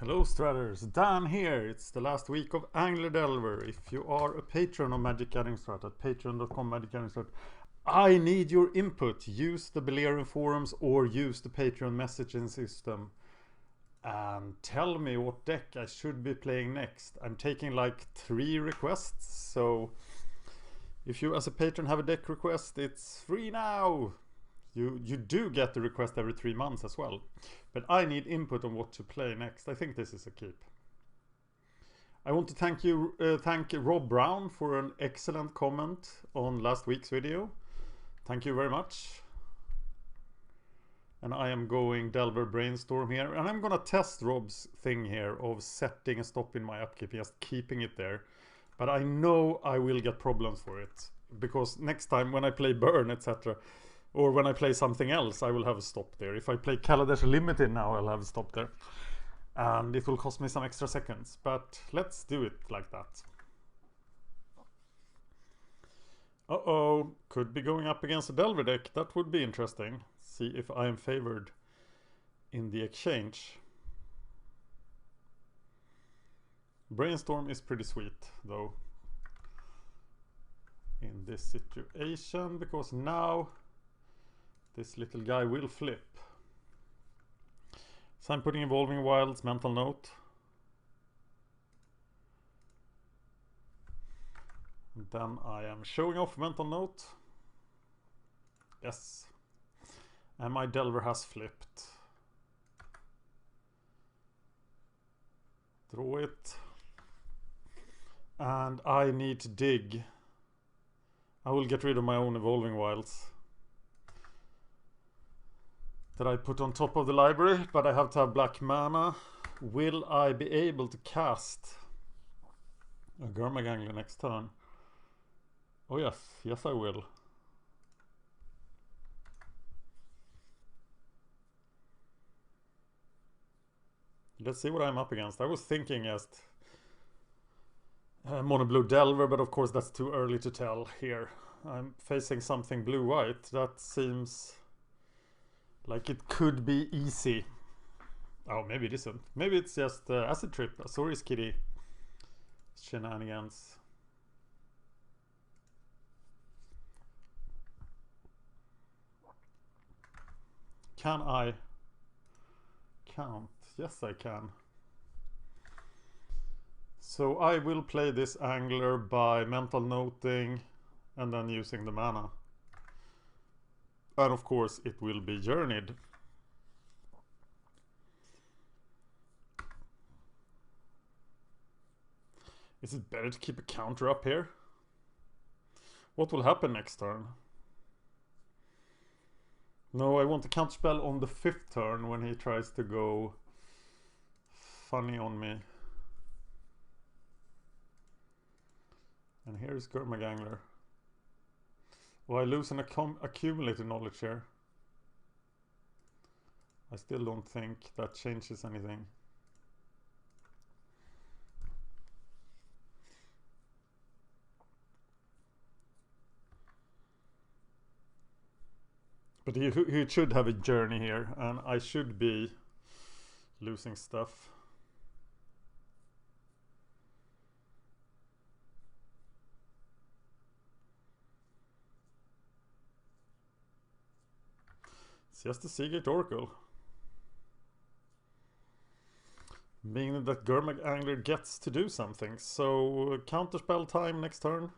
Hello Stratters, Dan here. It's the last week of Angler Delver. If you are a patron of Magic Gathering Strat at patreon.com Magic Gathering Strat, I need your input. Use the Belerian forums or use the Patreon messaging system and tell me what deck I should be playing next. I'm taking like 3 requests, so if you as a patron have a deck request, it's free now. You do get the request every 3 months as well. But I need input on what to play next. I think this is a keep. I want to thank Rob Brown for an excellent comment on last week's video. Thank you very much. And I am going Delver Brainstorm here. And I'm gonna test Rob's thing here of setting a stop in my upkeep, just keeping it there. But I know I will get problems for it. Because next time when I play Burn, etc., or when I play something else, I will have a stop there. If I play Kaladesh Limited now, I'll have a stop there. And it will cost me some extra seconds. But let's do it like that. Uh-oh. Could be going up against a Delver deck. That would be interesting. See if I am favored in the exchange. Brainstorm is pretty sweet, though, in this situation. Because now this little guy will flip. So I'm putting Evolving Wilds, Mental Note. And then I am showing off Mental Note. Yes. And my Delver has flipped. Draw it. And I need to dig. I will get rid of my own Evolving Wilds that I put on top of the library, but I have to have black mana. Will I be able to cast a Gurmagangler next turn? Oh yes I will. Let's see what I'm up against. I was thinking just mono blue Delver, but of course that's too early to tell here. I'm facing something blue-white. That seems like it could be easy. Oh, maybe it isn't. Maybe it's just Acid Trip, AzoriusKitty shenanigans. Can I count? Yes, I can. So I will play this Angler by mental noting and then using the mana. And of course it will be journeyed. Is it better to keep a counter up here? What will happen next turn? No, I want a counterspell on the 5th turn when he tries to go funny on me. And here's Gurmagangler. Well, I lose an accumulated knowledge here. I still don't think that changes anything. But he should have a journey here, and I should be losing stuff. It's just a Seagate Oracle. Meaning that Gurmagangler gets to do something. So counterspell time next turn.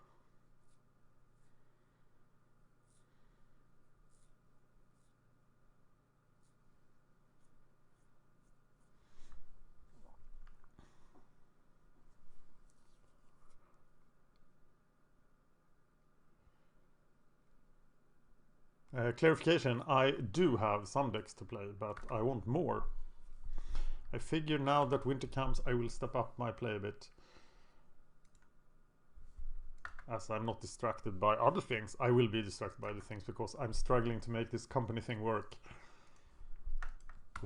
Clarification, I do have some decks to play, but I want more. I figure now that winter comes, I will step up my play a bit. As I'm not distracted by other things. I will be distracted by other things because I'm struggling to make this company thing work.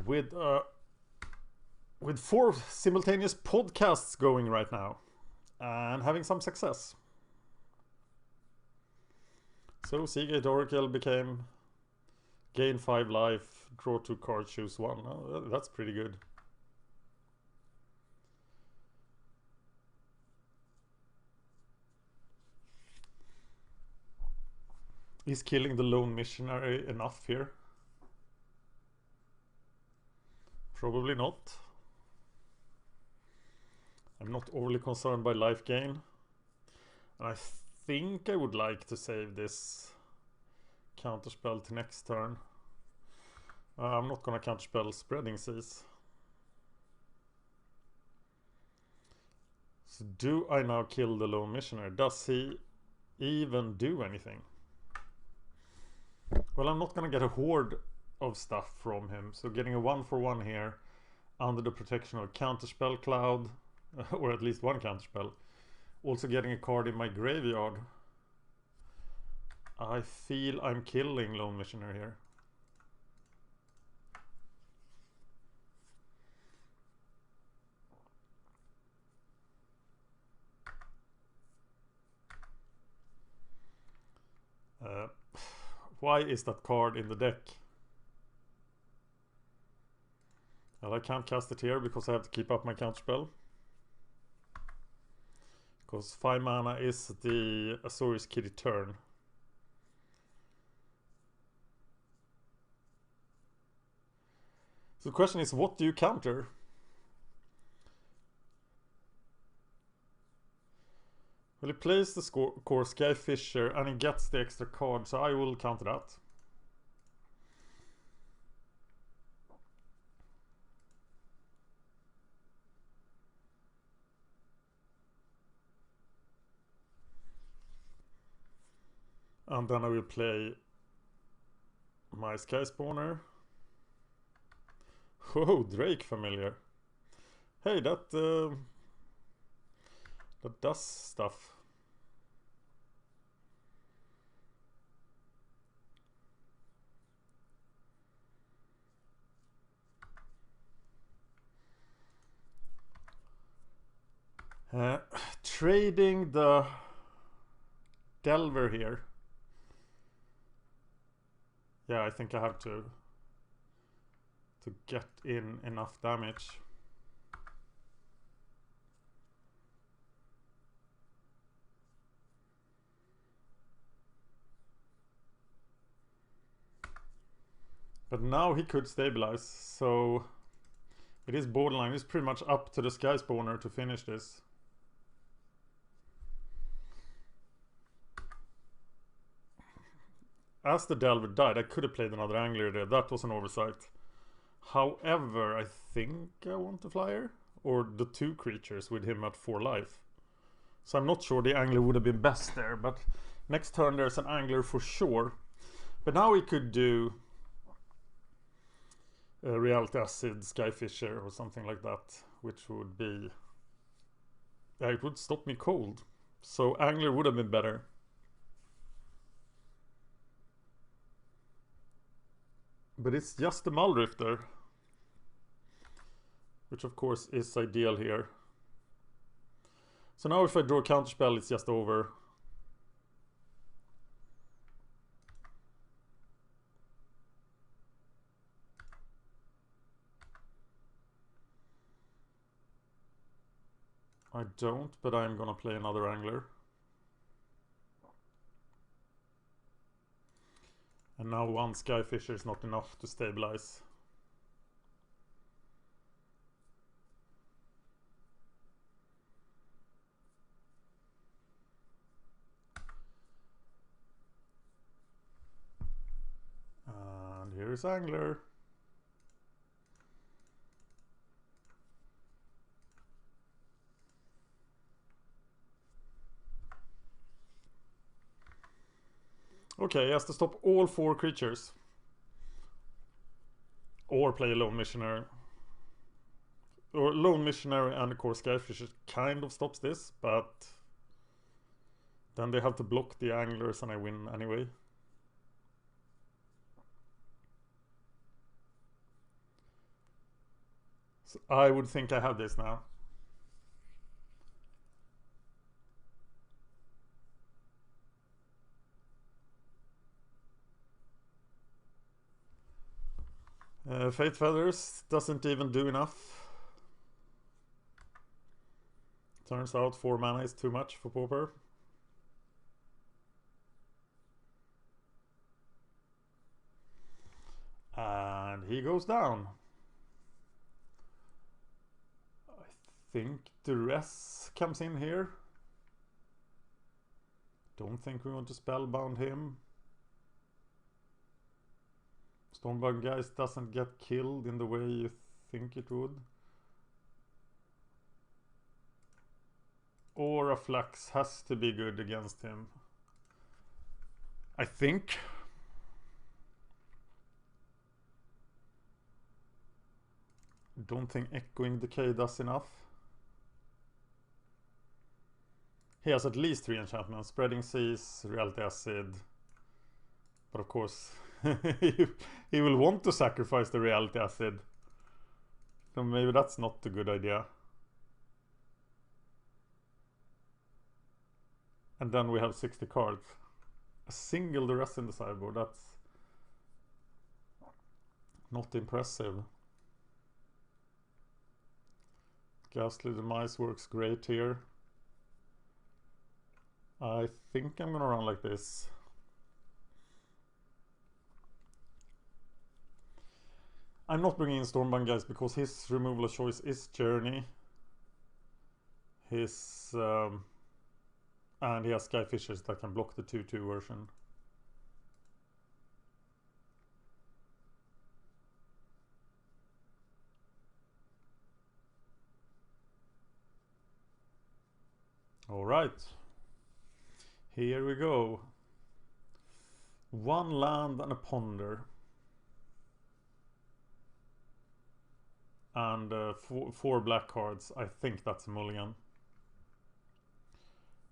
With 4 simultaneous podcasts going right now. And having some success. So Seagate Oracle became gain 5 life, draw 2 cards, choose 1. Oh, that's pretty good. Is killing the lone missionary enough here? Probably not. I'm not overly concerned by life gain. I think I would like to save this counterspell to next turn. I'm not gonna counterspell Spreading Seas. So do I now kill the lone missionary? Does he even do anything? Well, I'm not gonna get a horde of stuff from him, so getting a 1-for-1 here under the protection of Counterspell Cloud, or at least one counterspell. Also getting a card in my graveyard. I feel I'm killing lone missionary here. Why is that card in the deck? Well, I can't cast it here because I have to keep up my counterspell. Because 5 mana is the AzoriusKitty turn. So the question is, what do you counter? Well, he plays the core Skyfisher and he gets the extra card, so I will counter that. And then I will play my Sky Spawner. Oh, Drake familiar. Hey, that does stuff. Trading the Delver here. Yeah, I think I have to get in enough damage. But now he could stabilize, so it is borderline. It's pretty much up to the Sky Spawner to finish this. As the Delver died, I could have played another Angler there. That was an oversight. However, I think I want the Flyer. Or the 2 creatures with him at 4 life. So I'm not sure the Angler would have been best there. But next turn there's an Angler for sure. But now we could do Reality Acid, Skyfisher or something like that. Which would be... yeah, it would stop me cold. So Angler would have been better. But it's just the Muldrifter, which of course is ideal here. So now if I draw a counterspell, it's just over. I don't, but I'm gonna play another Angler. And now one Skyfisher is not enough to stabilize. And here's Angler. Okay, he has to stop all 4 creatures. Or play a Lone Missionary. Or Lone Missionary and of course Skyfisher kind of stops this, but then they have to block the Anglers and I win anyway. So I would think I have this now. Fate Feathers doesn't even do enough. Turns out 4 mana is too much for Pauper. he goes down. I think Duress comes in here. Don't think we want to spellbound him. Stormbug guys doesn't get killed in the way you think it would. Aura Flux has to be good against him, I think. Don't think Echoing Decay does enough. He has at least 3 enchantments. Spreading Seas, Reality Acid. But of course, he will want to sacrifice the Reality Acid. So maybe that's not a good idea. And then we have 60 cards. A single the rest in the sideboard. That's not impressive. Ghastly Demise works great here. I think I'm gonna run like this. I'm not bringing in Stormbound guys because his removal of choice is Journey. His and he has Skyfishers that can block the 2/2 version. Alright. Here we go. 1 land and a ponder. And 4 black cards. I think that's a mulligan.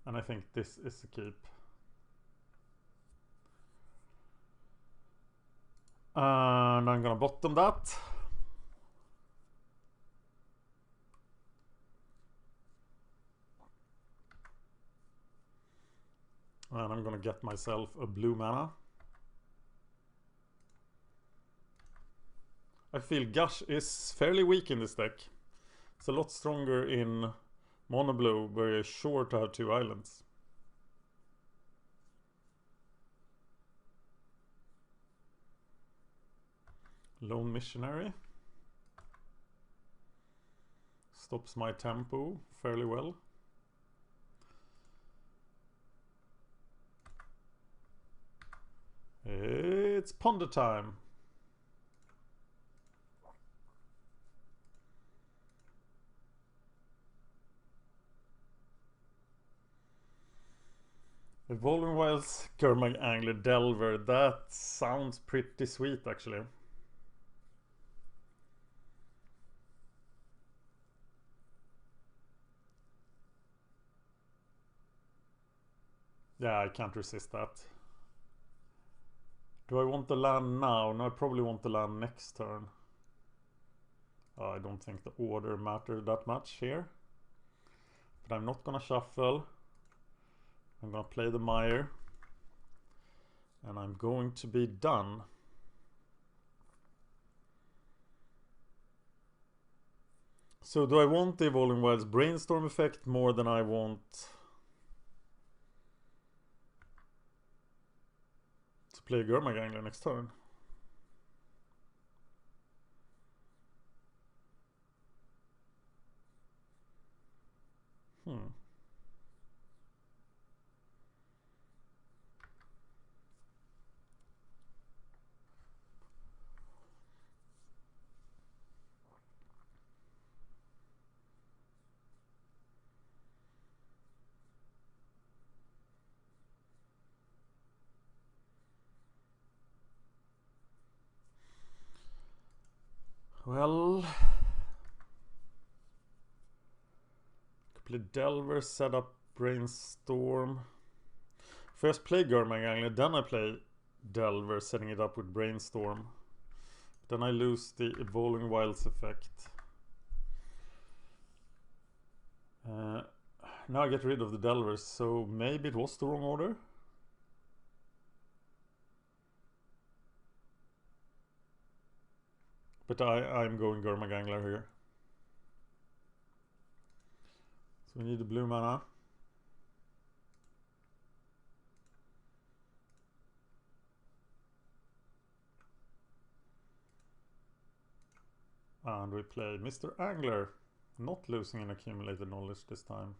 And I think this is a keep. And I'm gonna bottom that. And I'm gonna get myself a blue mana. I feel Gush is fairly weak in this deck. It's a lot stronger in mono blue, where you're sure to have 2 islands. Lone Missionary stops my tempo fairly well. It's ponder time. Evolving Wilds, Gurmag Angler, Delver. That sounds pretty sweet actually. Yeah, I can't resist that. Do I want the land now? No, I probably want the land next turn. I don't think the order matters that much here. But I'm not gonna shuffle. I'm gonna play the Mire. And I'm going to be done. So do I want the Evolving Wilds Brainstorm effect more than I want to play Gurmag Angler next turn? Well, play Delver, set up Brainstorm. First play Gurmag Angler, then I play Delver, setting it up with Brainstorm. Then I lose the Evolving Wilds effect. Now I get rid of the Delvers, so maybe it was the wrong order. But I'm going Gurmag Angler here. So we need the blue mana. do we play? Mr. Angler. Not losing an accumulated knowledge this time.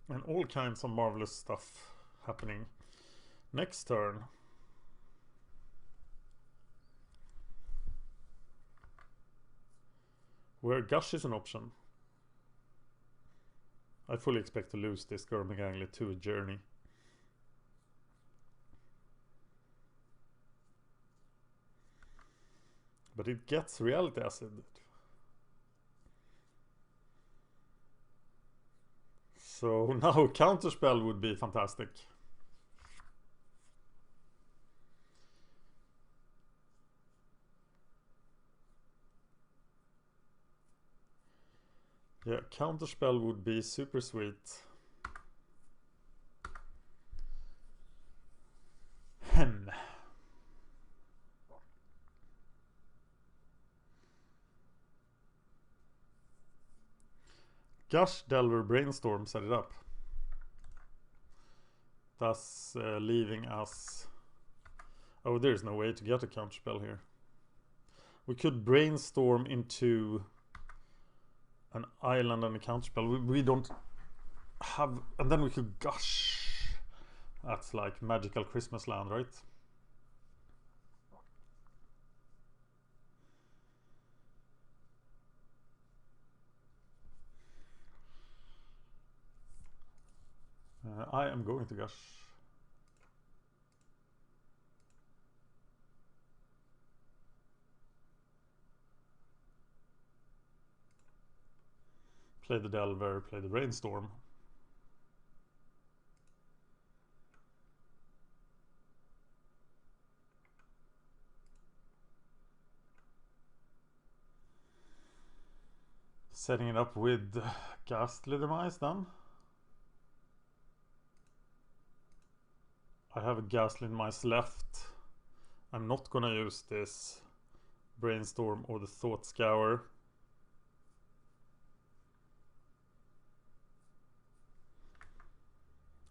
And all kinds of marvelous stuff happening. Next turn. Where Gush is an option. I fully expect to lose this Gurmagangly to a Journey. But it gets Reality Acid. So now Counterspell would be fantastic. Yeah, Counterspell would be super sweet. Gush, Delver, Brainstorm set it up. Thus leaving us... Oh, there's no way to get a counterspell here. We could Brainstorm into an island and a counterspell. We don't have... And then we could Gush. That's like magical Christmas land, right? I am going to Gush. Play the Delver, play the Brainstorm. Setting it up with Ghastly Demise then. I have a Ghastly Demise left. I'm not gonna use this Brainstorm or the Thought Scour.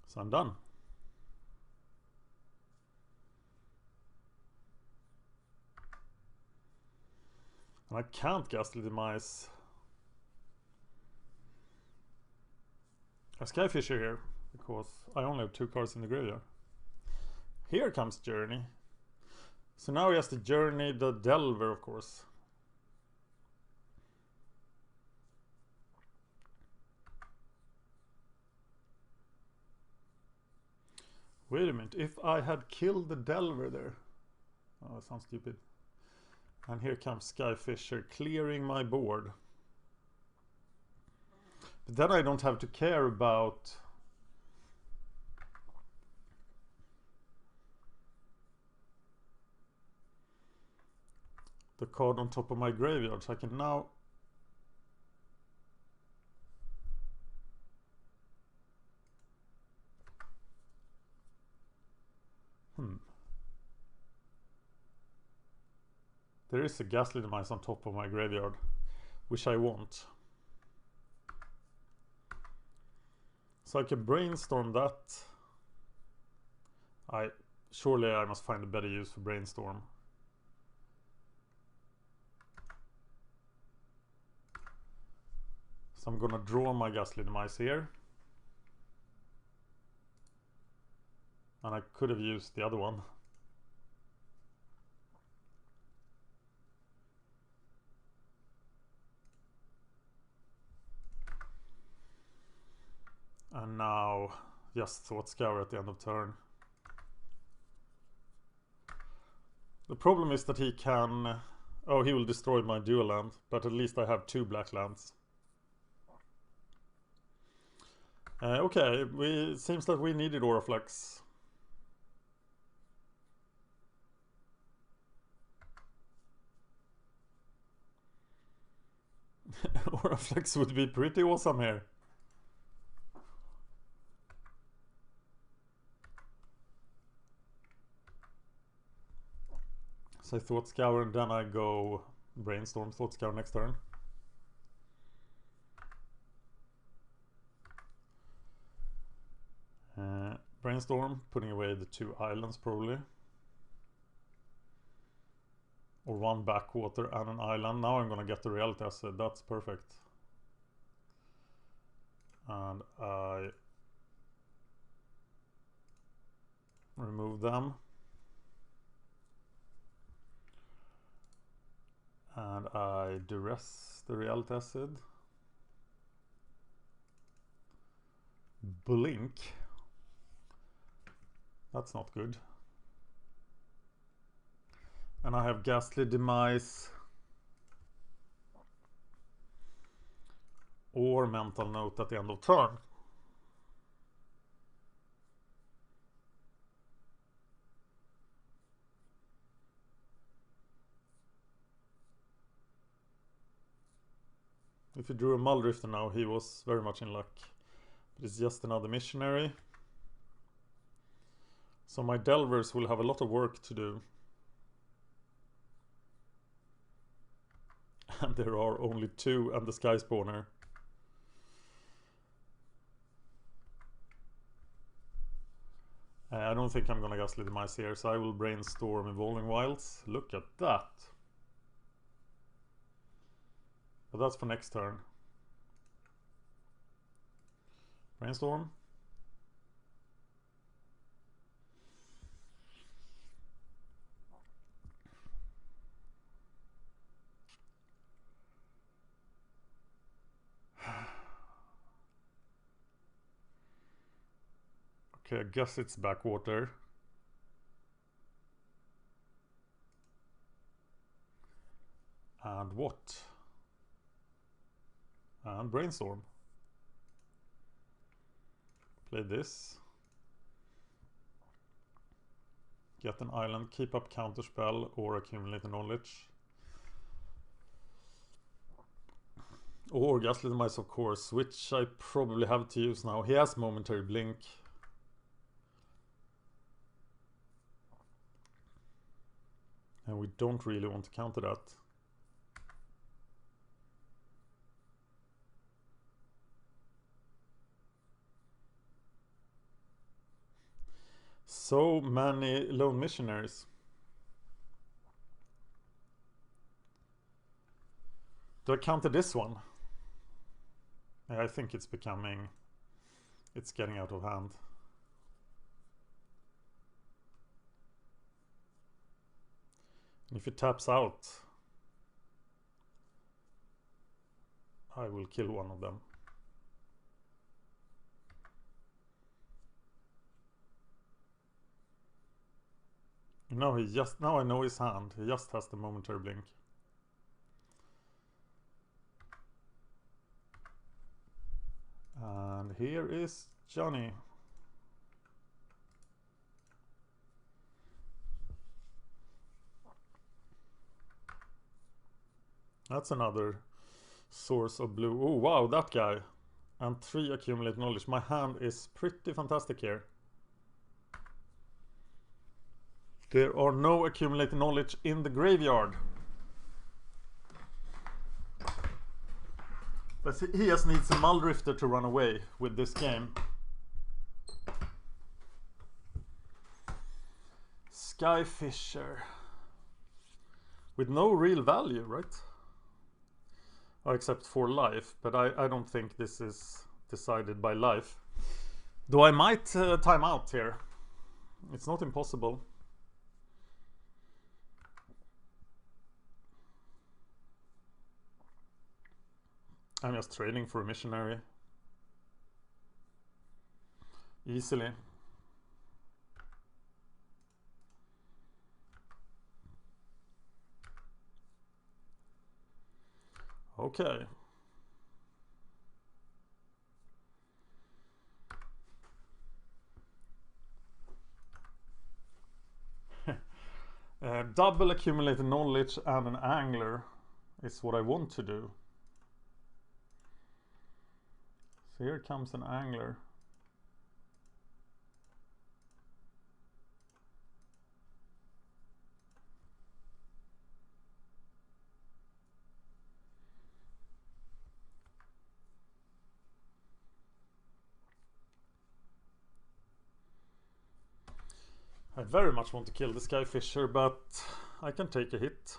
So I'm done. And I can't Ghastly Demise a Skyfisher here, because I only have 2 cards in the graveyard. Here comes Journey. So now he has to Journey the Delver, of course. Wait a minute, if I had killed the Delver there... Oh, that sounds stupid. And here comes Skyfisher, clearing my board. But then I don't have to care about... the card on top of my graveyard, so I can now... There is a Ghastly Demise on top of my graveyard, which I want. So I can Brainstorm that. Surely I must find a better use for Brainstorm. So I'm gonna draw my Ghastly Demise here. And I could have used the other one. And now just Thought Scour at the end of turn. The problem is that he can... Oh, he will destroy my dual land, but at least I have 2 black lands. Okay, it seems that we needed Auraflex. Auraflex would be pretty awesome here. So I Thought Scour and then I go Brainstorm, Thought Scour next turn. Brainstorm, putting away the 2 islands probably. Or 1 backwater and an island. Now I'm gonna get the reality acid. That's perfect. And I remove them. And I duress the reality acid. Blink. That's not good. And I have Ghastly Demise or Mental Note at the end of turn. If he drew a Muldrifter now, he was very much in luck. But it's just another missionary. So my Delvers will have a lot of work to do. And there are only 2 and the Sky Spawner. I don't think I'm gonna Ghastly Demise here, so I will brainstorm Evolving Wilds. Look at that. But that's for next turn. Brainstorm. Okay, I guess it's backwater. And what? And brainstorm. Play this. Get an island, keep up counterspell or accumulate knowledge. Or Ghastly Demise, of course, which I probably have to use now. He has Momentary Blink. And we don't really want to counter that. So many lone missionaries. Do I counter this one? I think it's becoming... It's getting out of hand. And if it taps out, I will kill one of them. No, now I know his hand. He just has the Momentary Blink. And here is Johnny. That's another source of blue. Oh wow, that guy. And 3 accumulate knowledge. My hand is pretty fantastic here. There are no accumulated knowledge in the graveyard. But he just needs a Muldrifter to run away with this game. Skyfisher. With no real value, right? Oh, except for life. But I don't think this is decided by life. Though I might time out here. It's not impossible. I'm just trading for a missionary. Easily. Okay. Double accumulated knowledge and an angler is what I want to do. So here comes an angler. I very much want to kill the Skyfisher, but I can take a hit.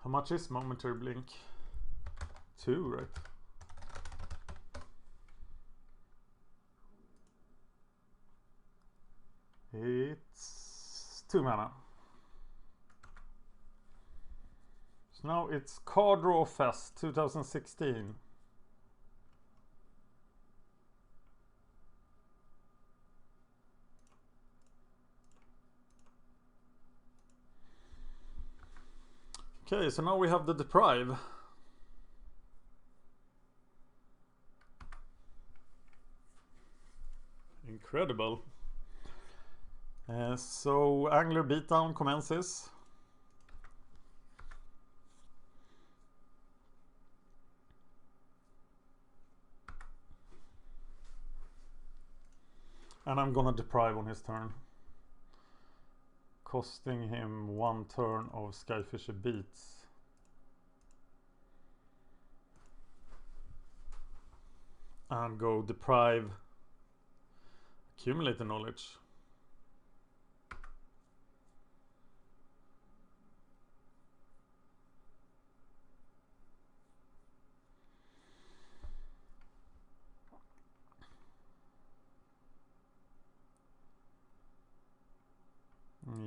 How much is momentary blink? 2, right? It's 2 mana. So now it's Card Draw Fest 2016. Okay, so now we have the Deprive. Incredible. So Angler Beatdown commences. And I'm gonna Deprive on his turn, costing him 1 turn of Skyfisher Beats. And go Deprive, accumulate the knowledge.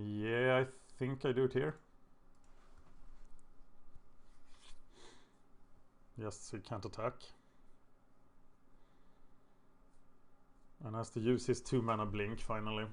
Yeah, I think I do it here. Yes, he can't attack. And has to use his 2 mana blink finally.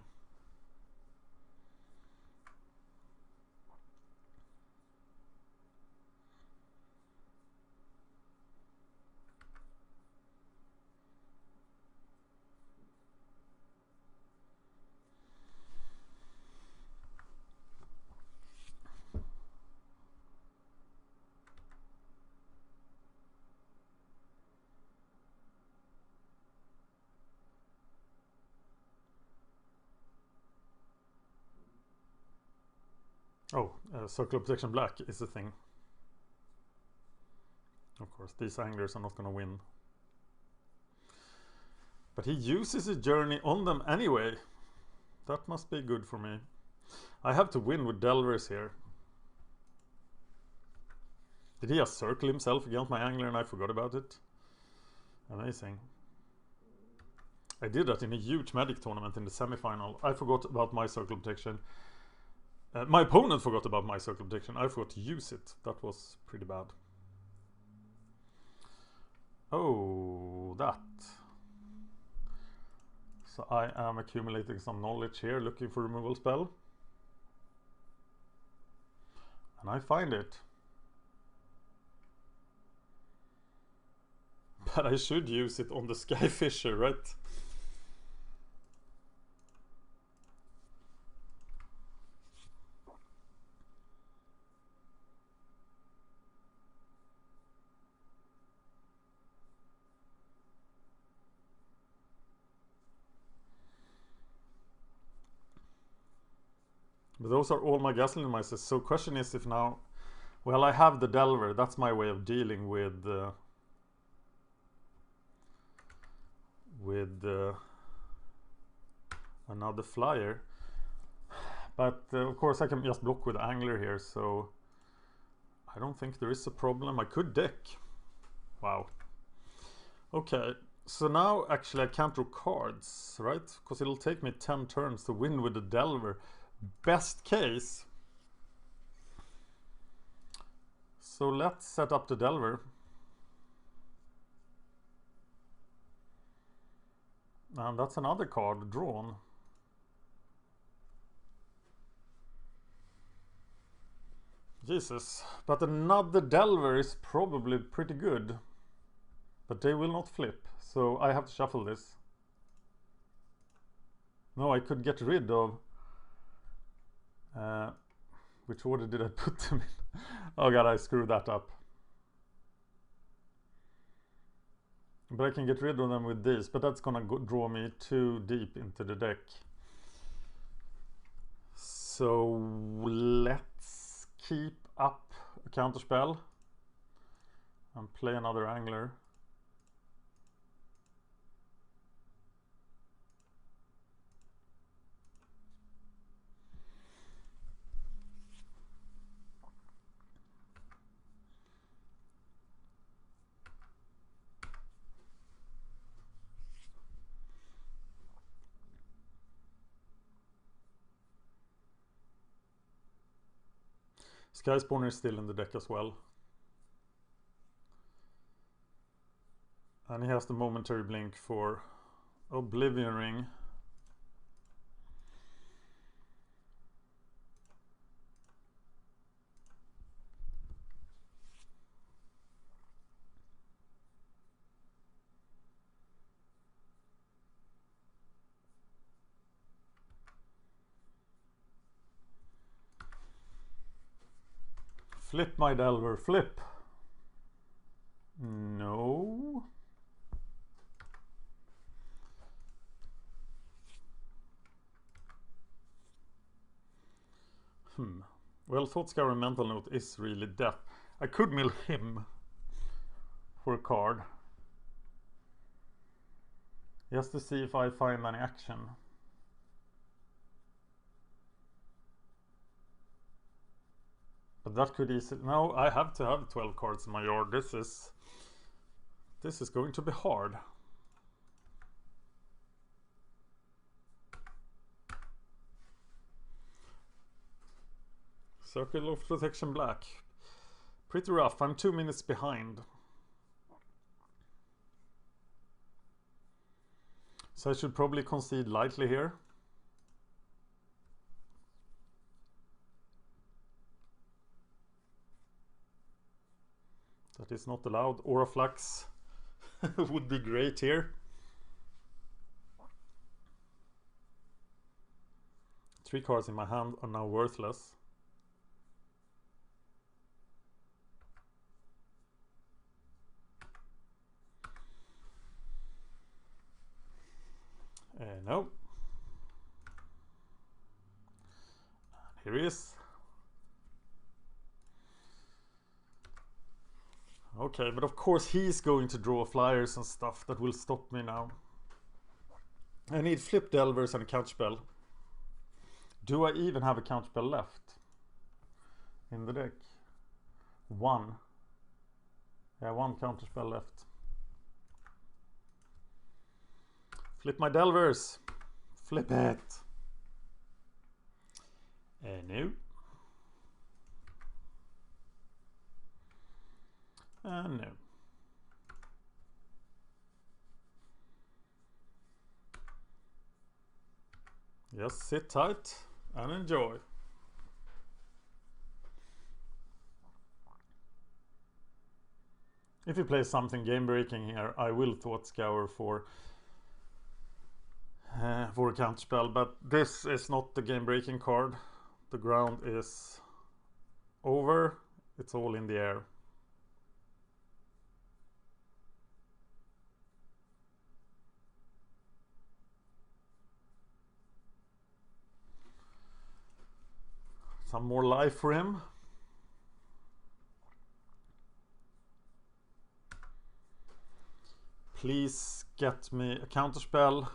Oh, Circle of Protection Black is a thing. Of course, these anglers are not going to win. But he uses a journey on them anyway. That must be good for me. I have to win with Delvers here. Did he just circle himself against my angler and I forgot about it? Amazing. I did that in a huge Magic tournament in the semi-final. I forgot about my Circle of Protection. My opponent forgot about my Circle of Protection. I forgot to use it. That was pretty bad. Oh, that. So I am accumulating some knowledge here, looking for removal spell. And I find it. But I should use it on the Skyfisher, right? But those are all my Gasoline Mices. So question is if now... Well, I have the Delver. That's my way of dealing with another flyer. But of course I can just block with Angler here, so I don't think there is a problem. I could deck. Wow. Okay, so now actually I can't draw cards, right? Because it'll take me 10 turns to win with the Delver. Best case. So let's set up the Delver. And that's another card drawn. Jesus. But another Delver is probably pretty good. But they will not flip. So I have to shuffle this. No, I could get rid of... which order did I put them in? Oh god, I screwed that up. But I can get rid of them with this, but that's gonna draw me too deep into the deck. So let's keep up a counterspell and play another Angler. Sky Spawner is still in the deck as well. And he has the momentary blink for Oblivion Ring. Flip, my Delver, flip. No. Well, Thoughtscour Mental Note is really death. I could mill him for a card. Just to see if I find any action. But that could easily... No, I have to have 12 cards in my yard. This is going to be hard. Circle of Protection Black. Pretty rough. I'm 2 minutes behind. So I should probably concede lightly here. That is not allowed. Aura Flux would be great here. 3 cards in my hand are now worthless. No. Here he is. Okay, but of course he's going to draw flyers and stuff that will stop me now. I need flip Delvers and a counterspell. Do I even have a counterspell left in the deck? One. Yeah, one counterspell left. Flip my Delvers. Flip it. No. No. Just sit tight and enjoy. If you play something game breaking here, I will Thoughtscour for a counterspell, but this is not the game breaking card. The ground is over, it's all in the air. Some more life for him. Please get me a counterspell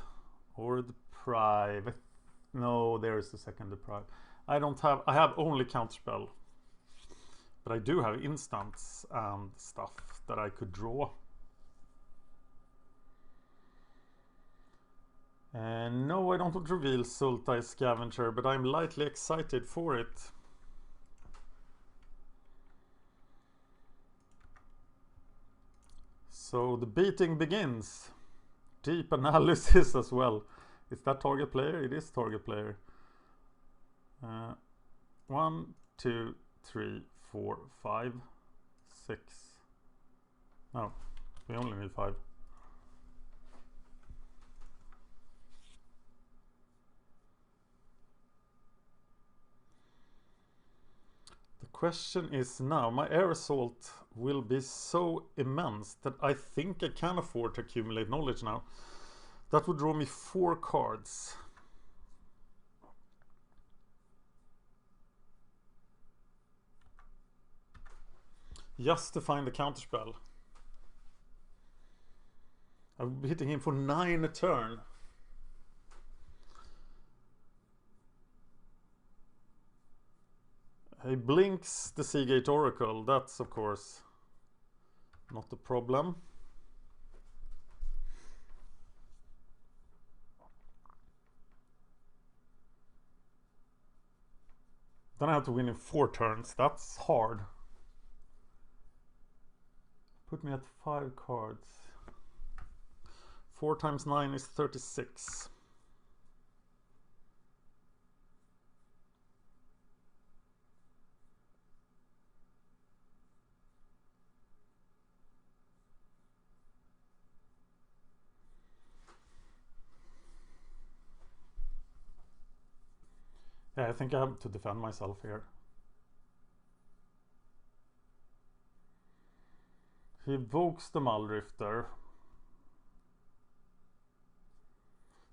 or the Deprive. No, there is the second Deprive. I have only counterspell. But I do have instants and stuff that I could draw. And no, I don't want to reveal Sultai Scavenger, but I'm lightly excited for it. So the beating begins. Deep analysis as well. Is that target player? It is target player. 1, 2, 3, 4, 5, 6. No, we only need 5. The question is now, my air assault will be so immense that I think I can afford to accumulate knowledge now. That would draw me 4 cards. Just to find the counterspell. I'm hitting him for 9 a turn. He blinks the Seagate Oracle. That's of course not a problem. Then Then I have to win in 4 turns. That's hard. Put me at 5 cards. 4 times 9 is 36. Yeah, I think I have to defend myself here. He evokes the Muldrifter.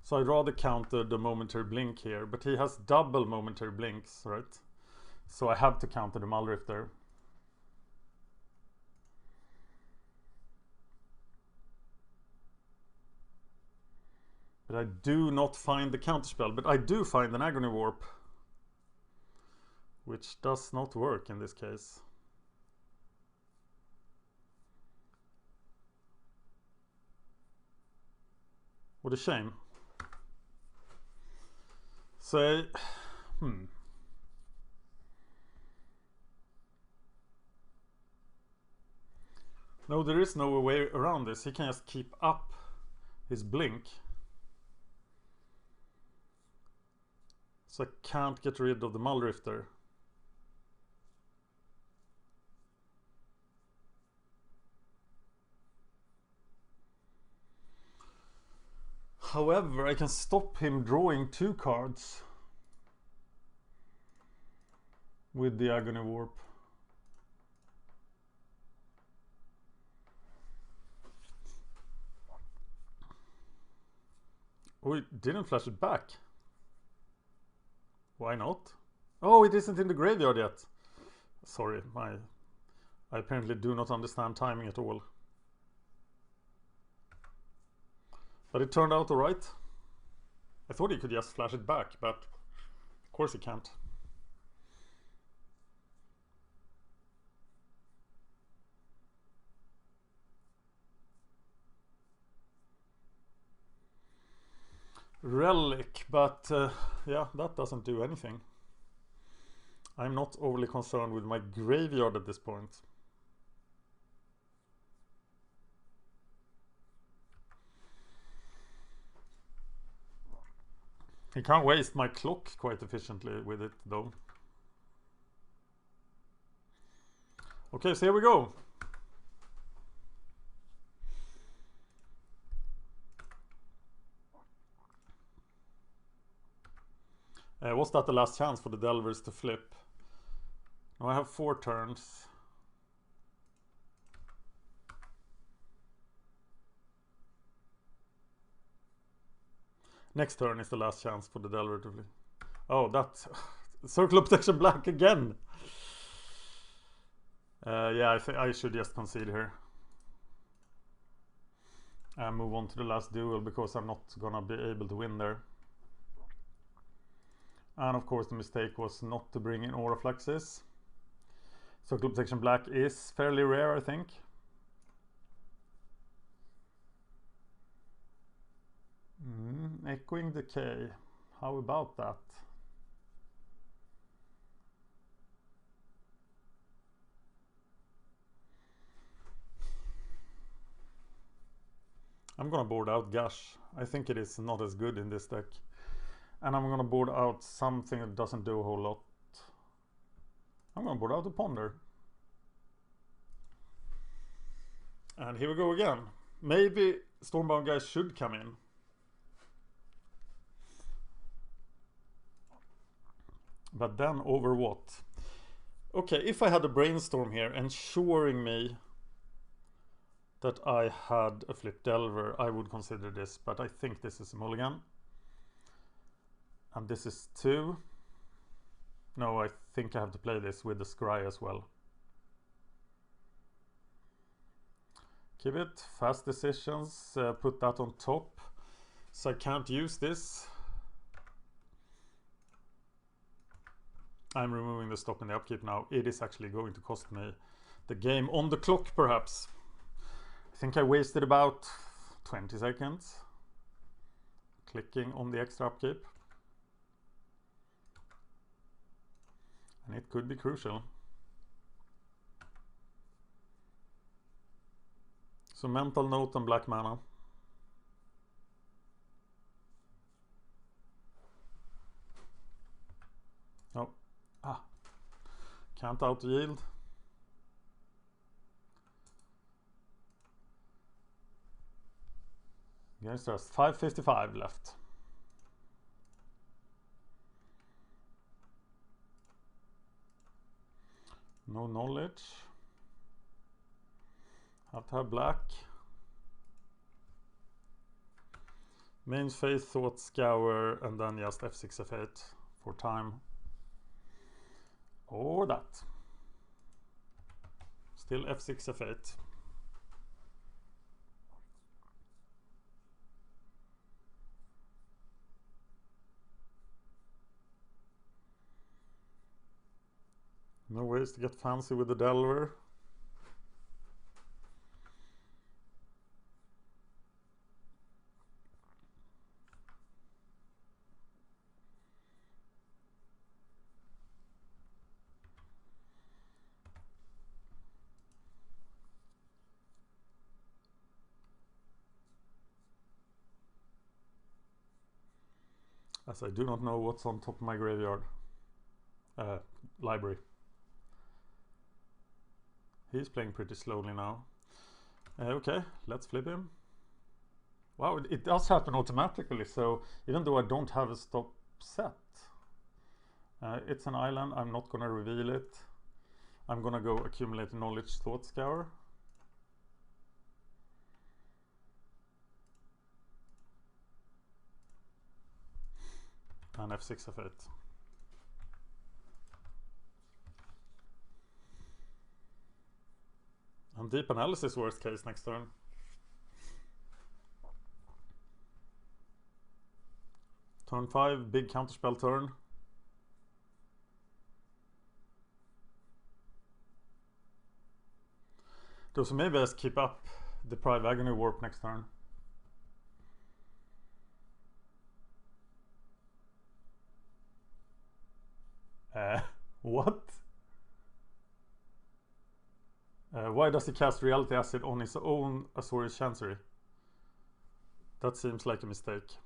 So I'd rather counter the momentary blink here, but he has double momentary blinks, right? So I have to counter the Muldrifter. But I do not find the counterspell, but I do find an Agony Warp, which does not work in this case. What a shame. So, No, there is no way around this. He can just keep up his blink. So I can't get rid of the Muldrifter. However, I can stop him drawing 2 cards with the Agony Warp. Oh, he didn't flash it back. Why not? Oh, it isn't in the graveyard yet. Sorry, I apparently do not understand timing at all. But it turned out alright. I thought he could just flash it back, but of course he can't. Relic, but yeah, that doesn't do anything. I'm not overly concerned with my graveyard at this point. He can't waste my clock quite efficiently with it though. Okay, so here we go. Was that the last chance for the Delvers to flip? Now I have 4 turns. Next turn is the last chance for the Delver to flip. Oh, that Circle of Protection Black again. Yeah, I think I should just concede here. And move on to the last duel because I'm not gonna be able to win there. And of course the mistake was not to bring in Aura Fluxes. Circle of Protection Black is fairly rare, I think. Echoing Decay. How about that? I'm gonna board out Gush. I think it is not as good in this deck. And I'm gonna board out something that doesn't do a whole lot. I'm gonna board out a Ponder. And here we go again. Maybe Stormbound guys should come in. But then over what? Okay, if I had a brainstorm here ensuring me that I had a flip Delver, I would consider this, but I think this is a mulligan. And this is 2. No, I think I have to play this with the Scry as well. Keep it. Fast decisions. Put that on top. So I can't use this. I'm removing the stop in the upkeep now. It is actually going to cost me the game on the clock, perhaps. I think I wasted about 20 seconds clicking on the extra upkeep. And it could be crucial. So mental note and black mana. Oh. Can't out yield. Yes, there's 555 left. No knowledge. Have to have black. Main phase, thought scour, and then just F6 F8 for time. Or that. Still F6 F8. No ways to get fancy with the Delver. As I do not know what's on top of my graveyard. Library. He's playing pretty slowly now. Okay, let's flip him. Wow, it does happen automatically, so even though I don't have a stop set. It's an island, I'm not gonna reveal it. I'm gonna go accumulate knowledge thought scour. And F6 F8. And deep analysis worst case next turn. Turn 5, big counterspell turn. So maybe I keep up Deprive Agony Warp next turn. What? Why does he cast Reality Acid on his own Azorius Chancery? That seems like a mistake.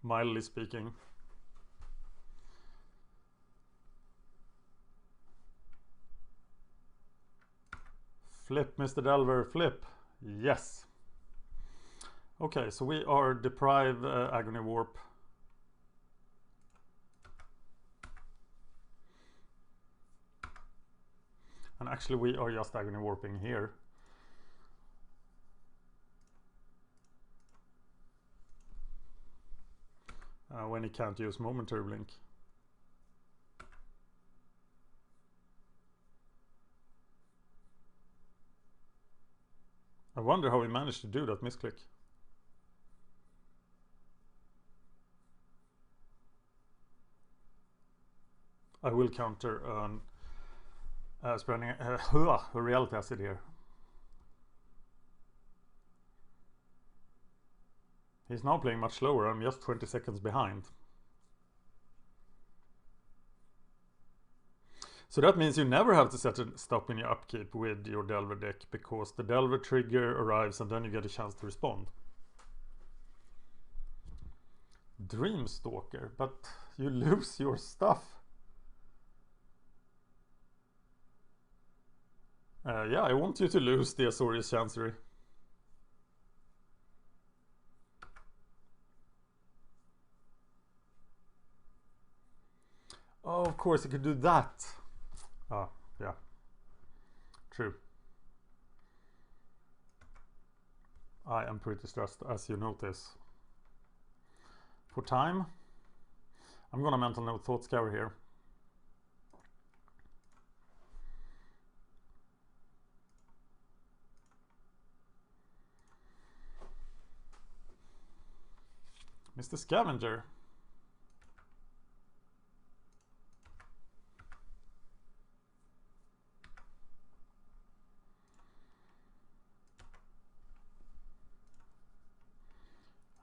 Mildly speaking. Flip, Mr. Delver, flip. Yes. Okay, so we are Deprive Agony Warp. And actually we are just Agony Warping here. When he can't use Momentary Blink. I wonder how he managed to do that misclick. I will counter spreading a Reality Acid here. He's now playing much slower. I'm just 20 seconds behind. So that means you never have to set a stop in your upkeep with your Delver deck, because the Delver trigger arrives and then you get a chance to respond. Dreamstalker, but you lose your stuff. Yeah, I want you to lose the Azorius Chancery. Oh, of course, you could do that. Ah, yeah. True. I am pretty stressed, as you notice. For time, I'm gonna mental note thought scour here. Mr. Scavenger.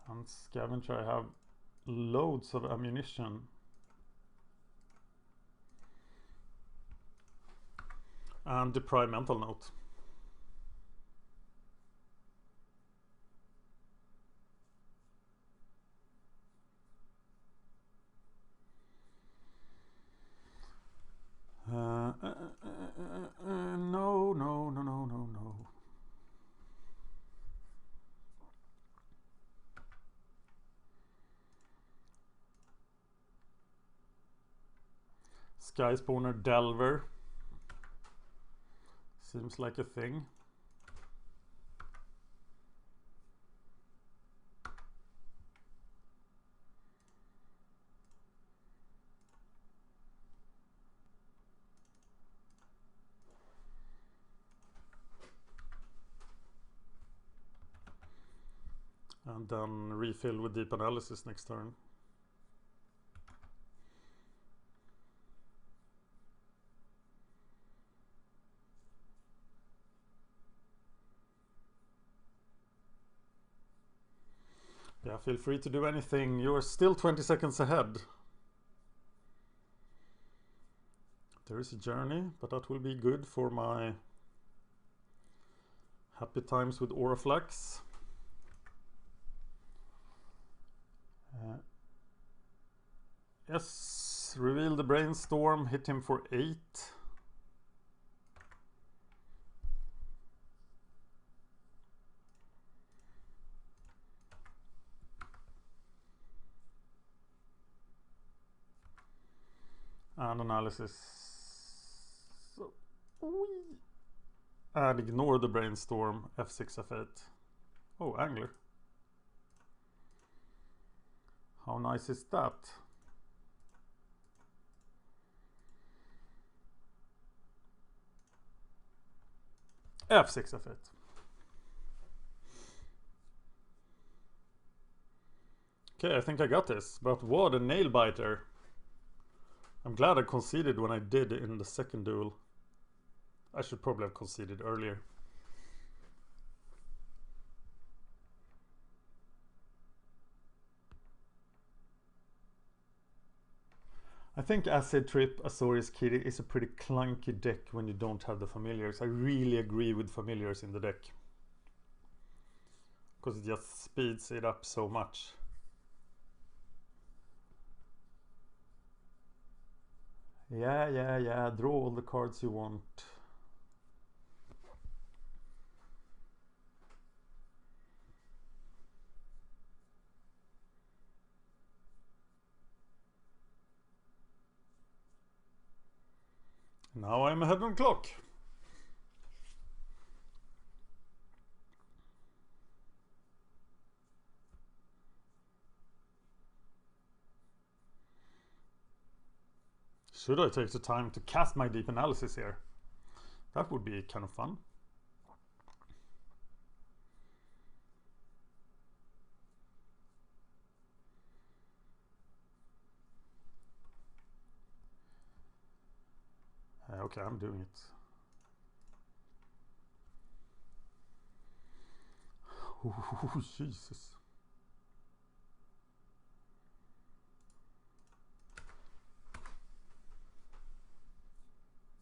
And Scavenger I have loads of ammunition. And deprive mental note. No. Sky Spawner Delver. Seems like a thing. And then refill with deep analysis next turn. Yeah, feel free to do anything. You're still 20 seconds ahead. There is a journey, but that will be good for my happy times with Oraflex. Yes, reveal the brainstorm, hit him for 8. And analysis. And ignore the brainstorm, F6, F8. Oh, angler. How nice is that? F6, F8. Okay, I think I got this, but what a nail biter. I'm glad I conceded when I did in the second duel. I should probably have conceded earlier. I think Acid Trip AzoriusKitty is a pretty clunky deck when you don't have the familiars. I really agree with familiars in the deck. Because it just speeds it up so much. Yeah. Draw all the cards you want. Now I'm ahead on clock. Should I take the time to cast my deep analysis here? That would be kind of fun. Okay, I'm doing it. Oh, Jesus.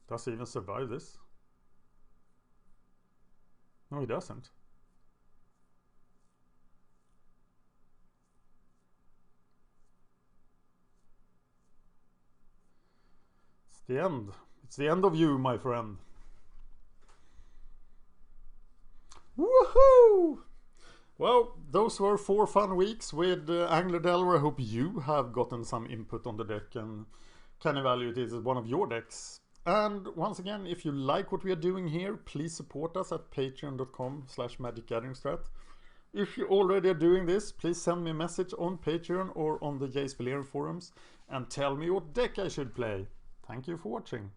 Does he even survive this? No, he doesn't. It's the end. It's the end of you, my friend. Woohoo! Well, those were 4 fun weeks with Angler Delver. I hope you have gotten some input on the deck and can evaluate it as one of your decks. And once again, if you like what we are doing here, please support us at patreon.com/magicgatheringstrat. If you already are doing this, please send me a message on Patreon or on the Jace Valerian forums and tell me what deck I should play. Thank you for watching.